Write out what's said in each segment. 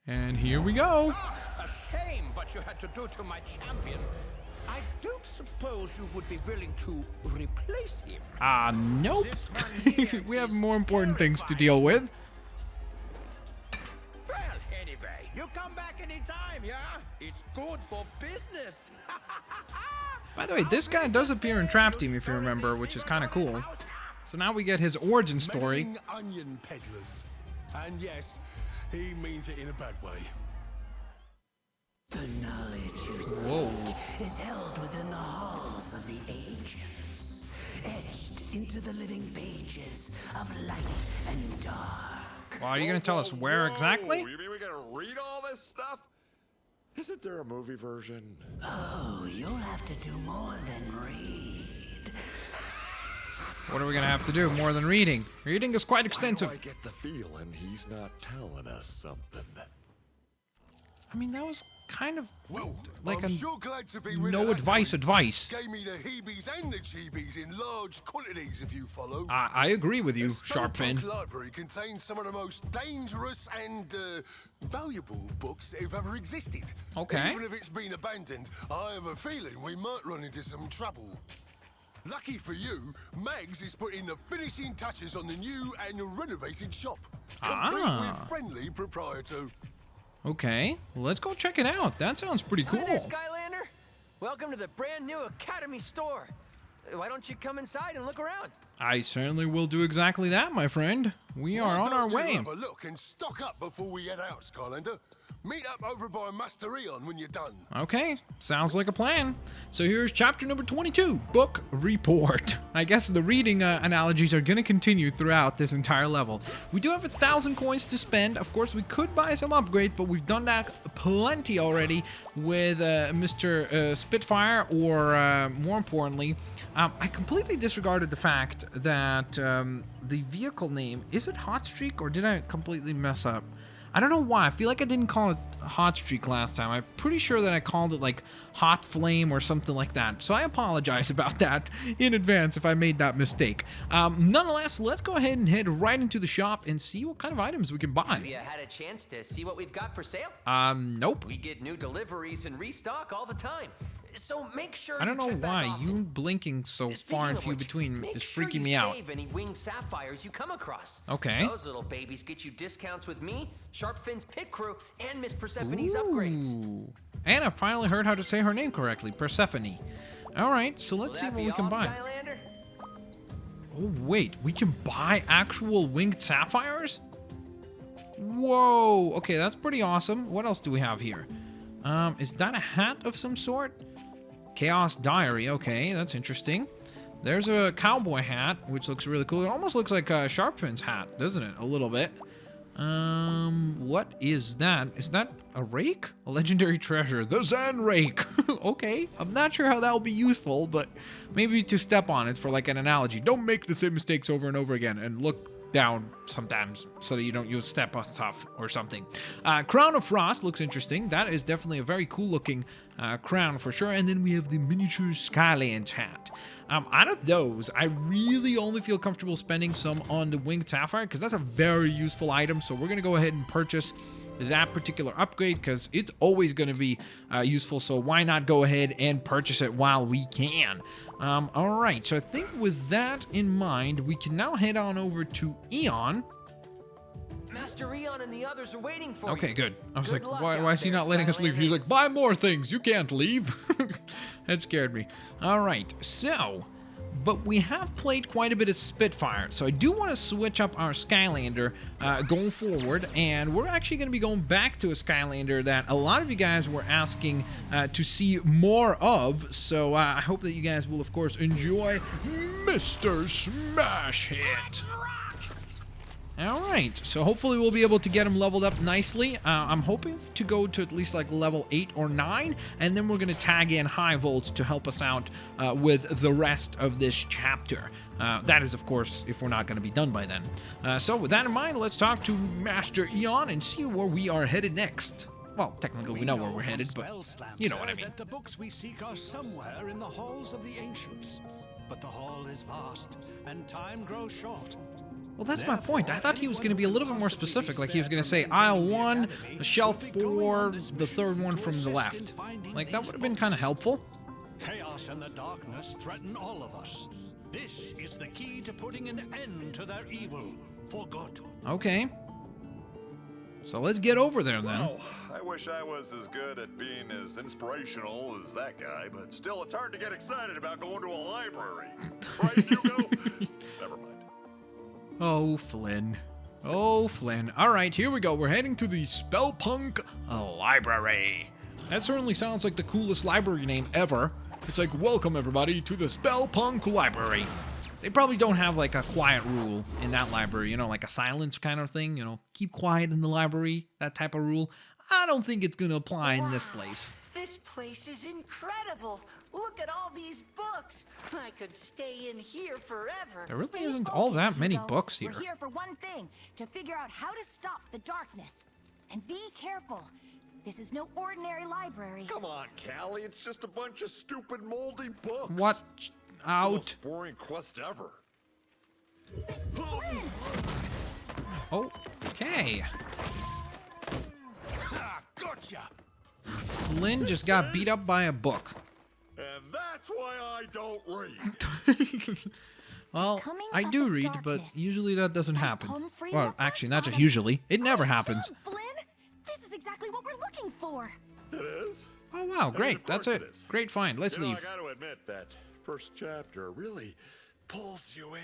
And here we go. A shame what you had to do to my champion. I don't suppose you would be willing to replace him. Nope. We have more important things to deal with. Well, anyway, you come back anytime, yeah? It's good for business. By the way, this guy does appear in Trap Team, if you remember, which is kind of cool. So now we get his origin story. Meddling onion peddlers. And yes, he means it in a bad way. The knowledge you seek is held within the halls of the ancients, etched into the living pages of light and dark. Well, are you going to tell us where exactly? You mean we're going to read all this stuff? Isn't there a movie version? Oh, you'll have to do more than read. What are we going to have to do more than reading? Reading is quite extensive. I get the feeling he's not telling us something. I mean, that was kind of Well, like I'm a sure glad to be rid no of that advice grief. advice. Gave me the heebies and the cheebies in large quantities, if you follow. I agree with you, The Sharpfin. Stonebrook Library contains some of the most dangerous and valuable books that have ever existed. Okay. Even if it's been abandoned, I have a feeling we might run into some trouble. Lucky for you, Mags is putting the finishing touches on the new and renovated shop. Complete with friendly proprietor. Okay, well, let's go check it out. That sounds pretty cool. Hi there, Skylander. Welcome to the brand new Academy store. Why don't you come inside and look around? I certainly will do exactly that, my friend. We are on our way. Have a look and stock up before we head out, Skylander. Meet up over by Master Eon when you're done. Okay, sounds like a plan. So here's chapter number 22, Book Report. I guess the reading analogies are going to continue throughout this entire level. We do have 1,000 coins to spend. Of course, we could buy some upgrades, but we've done that plenty already with Mr. Spitfire, or more importantly, I completely disregarded the fact that the vehicle name, is it Hot Streak, or did I completely mess up? I don't know why. I feel like I didn't call it Hot Streak last time. I'm pretty sure that I called it like Hot Flame or something like that. So I apologize about that in advance if I made that mistake. Nonetheless, let's go ahead and head right into the shop and see what kind of items we can buy. Have you had a chance to see what we've got for sale? Nope. We get new deliveries and restock all the time. So make sure I don't know check back why often. you blinking so Speaking far and of few which, between make is sure freaking you me out. save any winged sapphires you come across. Okay. Those little babies get you discounts with me, Sharpfin's pit crew, and Miss Persephone's upgrades. Ooh. And I finally heard how to say her name correctly, Persephone. All right, so let's see what we can buy. Skylander? Oh, wait, we can buy actual winged sapphires? Whoa, okay, that's pretty awesome. What else do we have here? Is that a hat of some sort? Chaos Diary, okay, that's interesting. There's a cowboy hat, which looks really cool. It almost looks like Sharpfin's hat, doesn't it? A little bit. What is that? Is that a rake? A legendary treasure. The Zen Rake. Okay, I'm not sure how that will be useful, but maybe to step on it for like an analogy. Don't make the same mistakes over and over again, and look down sometimes so that you don't use step on stuff or something. Crown of Frost looks interesting. That is definitely a very cool looking crown for sure. And then we have the miniature Skylands hat. Out of those, I really only feel comfortable spending some on the winged sapphire because that's a very useful item. So we're going to go ahead and purchase that particular upgrade because it's always going to be useful. So why not go ahead and purchase it while we can? All right, so I think with that in mind, we can now head on over to Eon. Master Eon and the others are waiting for you. Okay, good. I was Good like, luck why out is he there, not letting us leave? Skylander. He's like, buy more things. You can't leave. That scared me. All right, so, but we have played quite a bit of Spitfire, so I do want to switch up our Skylander going forward, and we're actually going to be going back to a Skylander that a lot of you guys were asking to see more of, so I hope that you guys will, of course, enjoy Mr. Smash Hit. All right, so hopefully we'll be able to get him leveled up nicely. I'm hoping to go to at least like level 8 or 9, and then we're going to tag in High Volts to help us out with the rest of this chapter. That is, of course, if we're not going to be done by then. So with that in mind, let's talk to Master Eon and see where we are headed next. Well, technically we know where we're headed, but you know what I mean. That the books we seek are somewhere in the halls of the ancients. But the hall is vast, and time grows short. Well, that's my point. I thought he was going to be a little bit more specific. Like he was going to say aisle 1, a shelf 4, the third one from the left. Like that would have been kind of helpful. Chaos and the darkness threaten all of us. This is the key to putting an end to their evil for good. Okay. So let's get over there then. Well, I wish I was as good at being as inspirational as that guy, but still it's hard to get excited about going to a library. Right, Hugo? Never mind. Oh, Flynn. Oh, Flynn. All right, here we go. We're heading to the Spellpunk Library. That certainly sounds like the coolest library name ever. It's like, welcome everybody to the Spellpunk Library. They probably don't have like a quiet rule in that library, you know, like a silence kind of thing, you know, keep quiet in the library, that type of rule. I don't think it's going to apply in this place. This place is incredible. Look at all these books. I could stay in here forever. There really Stay isn't all that focused, many Hugo. books here. We're here for one thing, to figure out how to stop the darkness. And be careful. This is no ordinary library. Come on, Callie. It's just a bunch of stupid, moldy books. What? It's the Out. most boring quest ever. Okay. Ah, gotcha. Flynn just got beat up by a book. And that's why I don't read. Well, Coming I of do the read, but darkness. usually that doesn't And happen. Humphrey Well, will actually, first not just find usually. It never Good happens. job, Flynn. This is exactly what we're looking for. It is? Oh, wow, of great. That's course it. it is. Great find. Let's You know, leave. I got to admit that first chapter really pulls you in.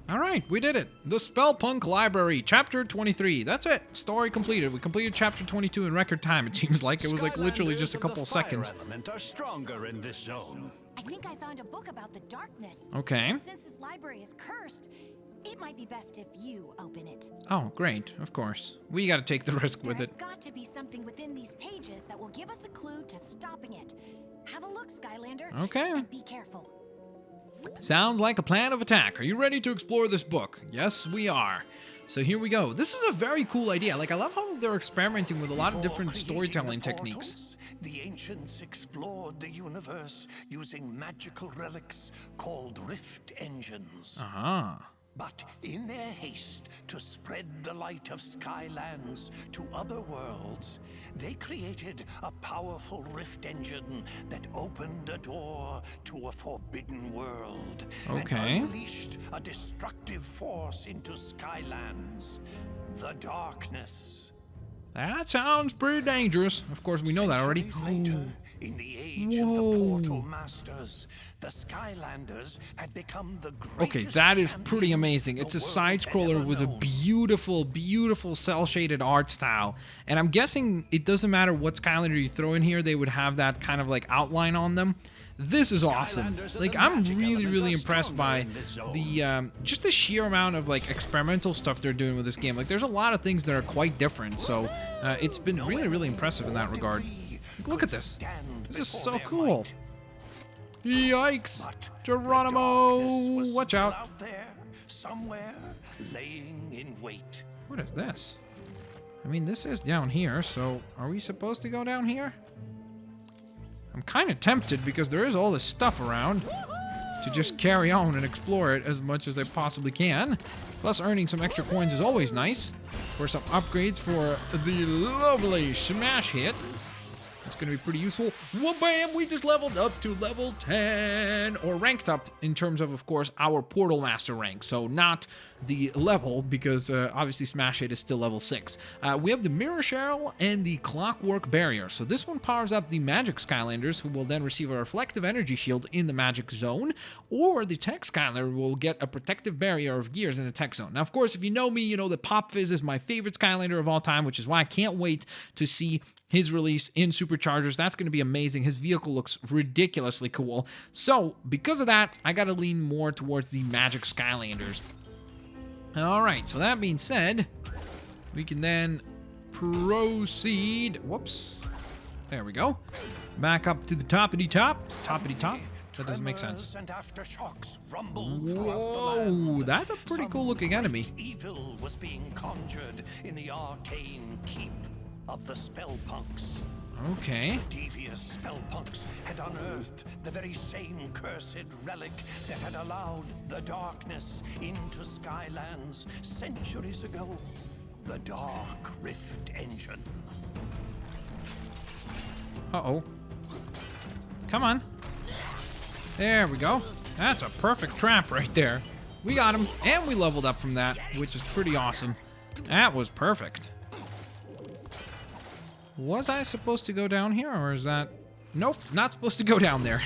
All right, we did it. The Spellpunk Library, Chapter 23. That's it. Story completed. We completed Chapter 22 in record time. It seems like it was like literally Skylanders just a of the couple fire seconds. element are stronger in this zone. I think I found a book about the darkness. Okay. And since this library is cursed, it might be best if you open it. Oh, great. Of course. We got to take the risk There with has it. got to be something within these pages that will give us a clue to stopping it. Have a look, Skylander. Okay. And be careful. Sounds like a plan of attack. Are you ready to explore this book? Yes, we are. So here we go. This is a very cool idea. Like, I love how they're experimenting with a lot of different Before storytelling creating the techniques. portals, the ancients explored the universe using magical relics called rift engines. Uh-huh. But in their haste to spread the light of Skylands to other worlds, they created a powerful rift engine that opened a door to a forbidden world Okay. and unleashed a destructive force into Skylands, the darkness. That sounds pretty dangerous. Of course, we know that already. Centuries later, in the age of the Portal Masters, the Skylanders had become the greatest Okay, that is pretty champions amazing. the It's a world side had scroller ever with a known. beautiful, beautiful cel-shaded art style. And I'm guessing it doesn't matter what Skylander you throw in here, they would have that kind of like outline on them. This is awesome. Skylanders are Like, the I'm magic really, element really are impressed stronger by in this zone. the just the sheer amount of like experimental stuff they're doing with this game. Like, there's a lot of things that are quite different. So it's been really, really impressive in that regard. Look at this. This is so cool. Yikes. Geronimo, watch out. Out there, somewhere, laying in wait. What is this? I mean, this is down here, so are we supposed to go down here? I'm kind of tempted because there is all this stuff around to just carry on and explore it as much as I possibly can. Plus, earning some extra coins is always nice for some upgrades for the lovely Smash Hit. That's going to be pretty useful. Whoa, bam! We just leveled up to level 10, or ranked up in terms of course, our Portal Master rank. So not the level, because obviously Smash Hit is still level 6. We have the Mirror Shell and the Clockwork Barrier. So this one powers up the Magic Skylanders, who will then receive a Reflective Energy Shield in the Magic Zone, or the Tech Skylander will get a Protective Barrier of Gears in the Tech Zone. Now, of course, if you know me, you know that Pop Fizz is my favorite Skylander of all time, which is why I can't wait to see his release in SuperChargers. That's going to be amazing. His vehicle looks ridiculously cool. So, because of that, I got to lean more towards the Magic Skylanders. Alright, so that being said, we can then proceed. Whoops. There we go. Back up to the toppity top. Toppity top. That doesn't make sense. Tremors and aftershocks rumbled throughout the Whoa, land. that's a pretty cool looking Some enemy. great evil was being conjured in the arcane keep of the Spellpunks. Okay. Devious spellpunks had unearthed the very same cursed relic that had allowed the darkness into Skylands centuries ago. The Dark Rift Engine. Uh-oh. Come on. There we go. That's a perfect trap right there. We got him, and we leveled up from that, which is pretty awesome. That was perfect. Was I supposed to go down here, or is that... Nope, not supposed to go down there.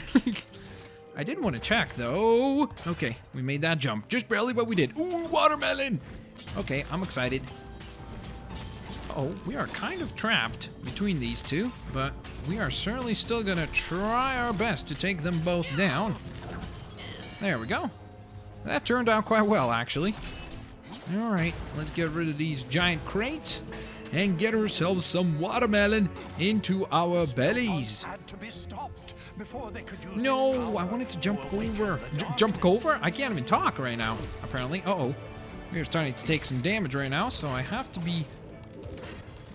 I did want to check, though. Okay, we made that jump. Just barely, but we did. Ooh, watermelon! Okay, I'm excited. Oh, we are kind of trapped between these two, but we are certainly still gonna try our best to take them both down. There we go. That turned out quite well, actually. All right, let's get rid of these giant crates and get ourselves some watermelon into our bellies. No, I wanted to jump over. Jump over? I can't even talk right now, apparently. Uh-oh. We're starting to take some damage right now, so I have to be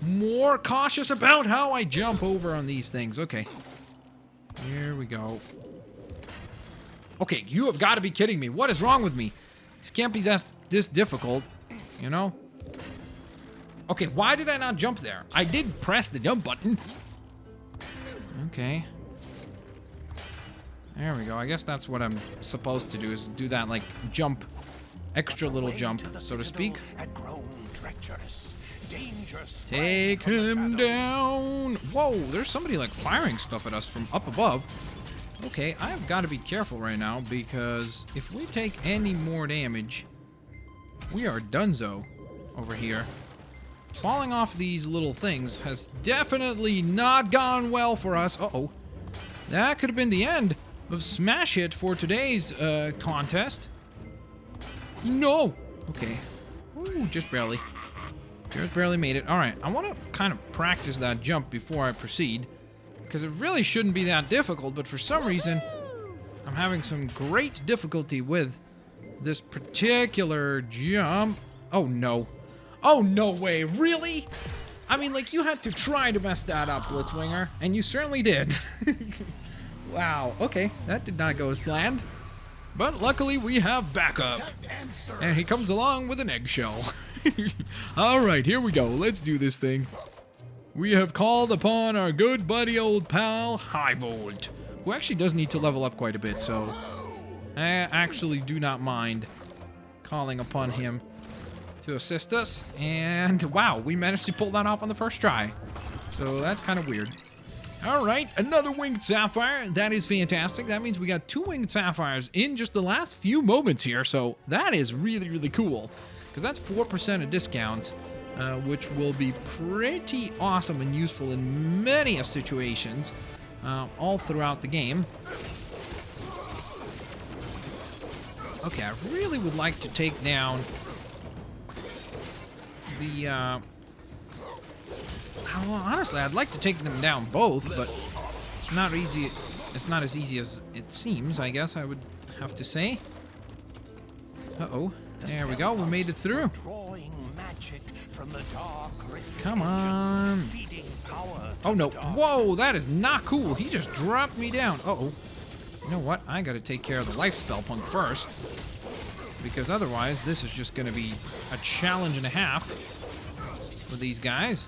more cautious about how I jump over on these things. Okay. Here we go. Okay, you have got to be kidding me. What is wrong with me? This can't be this difficult, you know? Okay, why did I not jump there? I did press the jump button. Okay. There we go. I guess that's what I'm supposed to do, is do that, like, jump, extra little jump, so to speak. Take him down. Whoa, there's somebody, like, firing stuff at us from up above. Okay, I've got to be careful right now, because if we take any more damage, we are donezo over here. Falling off these little things has definitely not gone well for us. Uh-oh. That could have been the end of Smash Hit for today's contest. No! Okay. Ooh, just barely. Just barely made it. Alright, I want to kind of practice that jump before I proceed, because it really shouldn't be that difficult, but for some reason, I'm having some great difficulty with this particular jump. Oh, no. Oh, no way. Really? I mean, like, you had to try to mess that up, Blitzwinger, and you certainly did. Wow. Okay, that did not go as planned. But luckily, we have backup. And he comes along with an eggshell. Alright, here we go. Let's do this thing. We have called upon our good buddy old pal, High Volt, who actually does need to level up quite a bit, so I actually do not mind calling upon him to assist us. And wow, we managed to pull that off on the first try. So that's kind of weird. Alright, another Winged Sapphire. That is fantastic. That means we got 2 Winged Sapphires in just the last few moments here. So that is really, really cool. Because that's 4% of discount, which will be pretty awesome and useful in many situations all throughout the game. Okay, I really would like to take down the... well, honestly, I'd like to take them down both, but it's not easy. It's not as easy as it seems, I guess I would have to say. Uh-oh. There we go. We made it through. Come on. Oh, no. Whoa, that is not cool. He just dropped me down. Uh-oh. You know what? I got to take care of the life spell punk first, because otherwise this is just going to be a challenge and a half with these guys.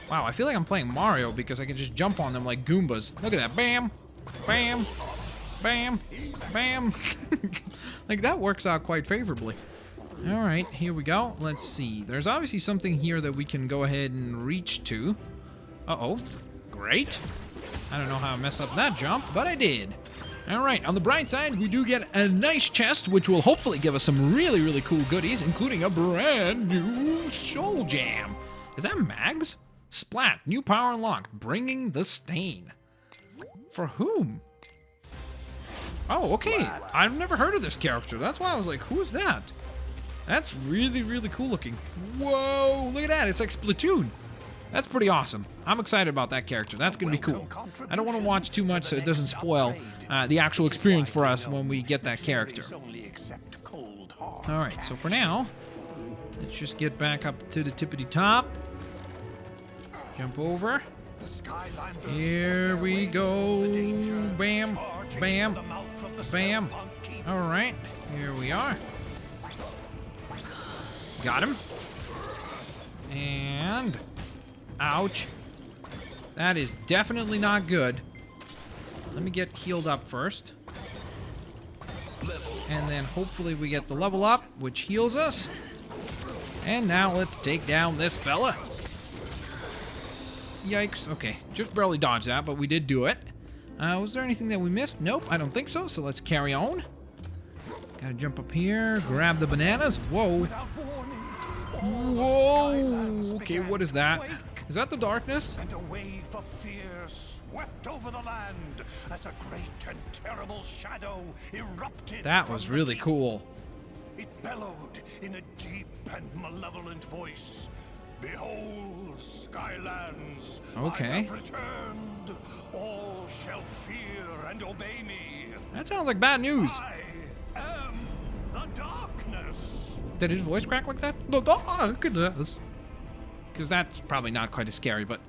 Wow, I feel like I'm playing Mario because I can just jump on them like Goombas. Look at that. Bam! Bam! Bam! Bam! Like, that works out quite favorably. Alright, here we go. Let's see. There's obviously something here that we can go ahead and reach to. Uh-oh. Great. I don't know how I messed up that jump, but I did. Alright, on the bright side, we do get a nice chest, which will hopefully give us some really, really cool goodies, including a brand new Soul Jam. Is that Mags? Splat, new power unlocked, bringing the stain. For whom? Oh, okay. I've never heard of this character. That's why I was like, who's that? That's really, really cool looking. Whoa, look at that. It's like Splatoon. That's pretty awesome. I'm excited about that character. That's going to be cool. I don't want to watch too much so it doesn't spoil the actual experience for us when we get that character. Alright, so for now, let's just get back up to the tippity top. Jump over. The Skylanders Here we go. Bam, bam, bam. All right, here we are. Got him. And ouch. That is definitely not good. Let me get healed up first. And then hopefully we get the level up, which heals us. And now let's take down this fella. Yikes. Okay, just barely dodged that, but we did do it. Was there anything that we missed? Nope, I don't think so. So let's carry on. Gotta jump up here, grab the bananas. Whoa. Whoa. Okay, what is that? Is that the darkness? And a wave of fear swept over the land as a great and terrible shadow erupted. That from was the really deep. cool. It bellowed in a deep and malevolent voice. Behold, Skylands. Okay. I have returned. All shall fear and obey me. That sounds like bad news. I am the darkness. Did his voice crack like that? The darkness. Because that's probably not quite as scary, but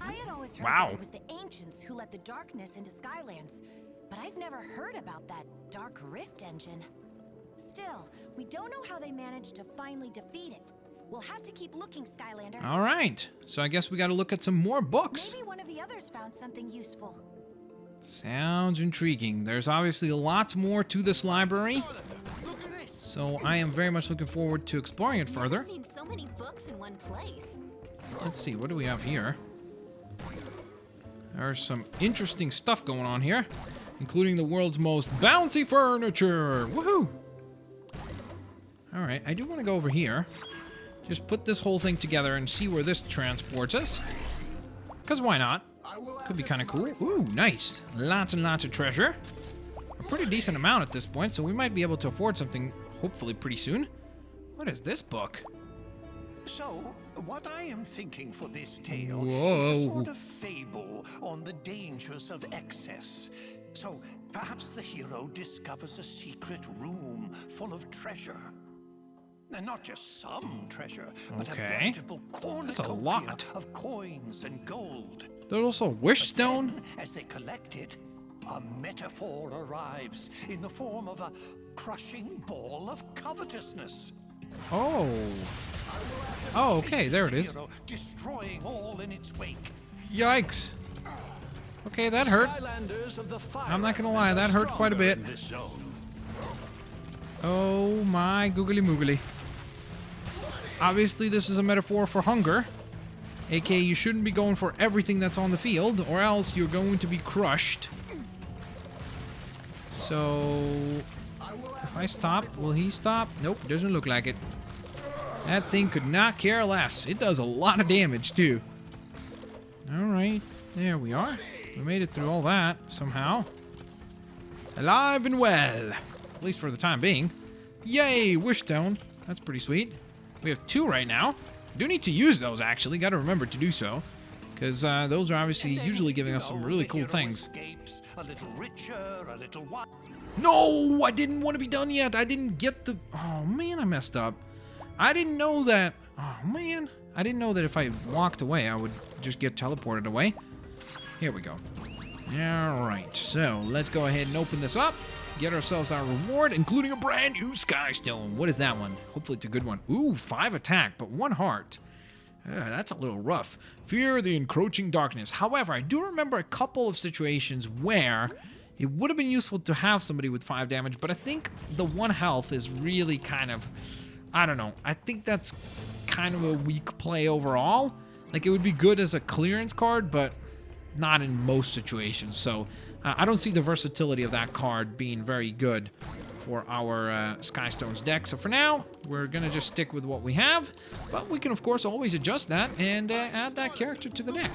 I had always heard wow. that it was the ancients who let the darkness into Skylands, but I've never heard about that Dark Rift engine. Still, we don't know how they managed to finally defeat it. We'll have to keep looking, Skylander. all right. So I guess we got to look at some more books. Maybe one of the others found something useful. Sounds intriguing. There's obviously lots more to this library. So I am very much looking forward to exploring it further. Never seen so many books in one place. Let's see, what do we have here? There's some interesting stuff going on here, including the world's most bouncy furniture. Woohoo! All right, I do want to go over here. Just put this whole thing together and see where this transports us. Because why not? Could be kind of cool. Ooh, nice. Lots and lots of treasure. A pretty decent amount at this point, so we might be able to afford something hopefully pretty soon. What is this book? So, what I am thinking for this tale Whoa. is a sort of fable on the dangers of excess. So, perhaps the hero discovers a secret room full of treasure. And not just some treasure, but Okay. a veritable That's a cornucopia lot. of coins and gold. There's also a wish stone. Then, as they collect it, a metaphor arrives in the form of a crushing ball of covetousness. Oh. Oh, okay, there it is. Hero destroying all in its wake. Yikes. Okay, that hurt. I'm not gonna lie, that hurt quite a bit. Oh my googly moogly. Obviously, this is a metaphor for hunger. aka you shouldn't be going for everything that's on the field, or else you're going to be crushed. So, if I stop, will he stop? Nope, doesn't look like it. That thing could not care less. It does a lot of damage, too. Alright, there we are. We made it through all that, somehow. Alive and well. At least for the time being. Yay, wish stone. That's pretty sweet. We have 2 right now. Do need to use those, actually. Got to remember to do so. Because those are obviously usually giving us some really cool things. A little richer, a little No, I didn't want to be done yet. I didn't get the... Oh, man, I messed up. I didn't know that... Oh, man. I didn't know that if I walked away, I would just get teleported away. Here we go. Alright, so let's go ahead and open this up. Get ourselves our reward, including a brand new Sky Stone. What is that one? Hopefully it's a good one. Ooh, 5 attack, but 1 heart. That's a little rough. Fear the encroaching darkness. However, I do remember a couple of situations where it would have been useful to have somebody with 5 damage, but I think the 1 health is really kind of... I don't know. I think that's kind of a weak play overall. Like, it would be good as a clearance card, but not in most situations. So, I don't see the versatility of that card being very good for our Sky Stones deck. So for now, we're going to just stick with what we have. But we can, of course, always adjust that and add that character to the deck.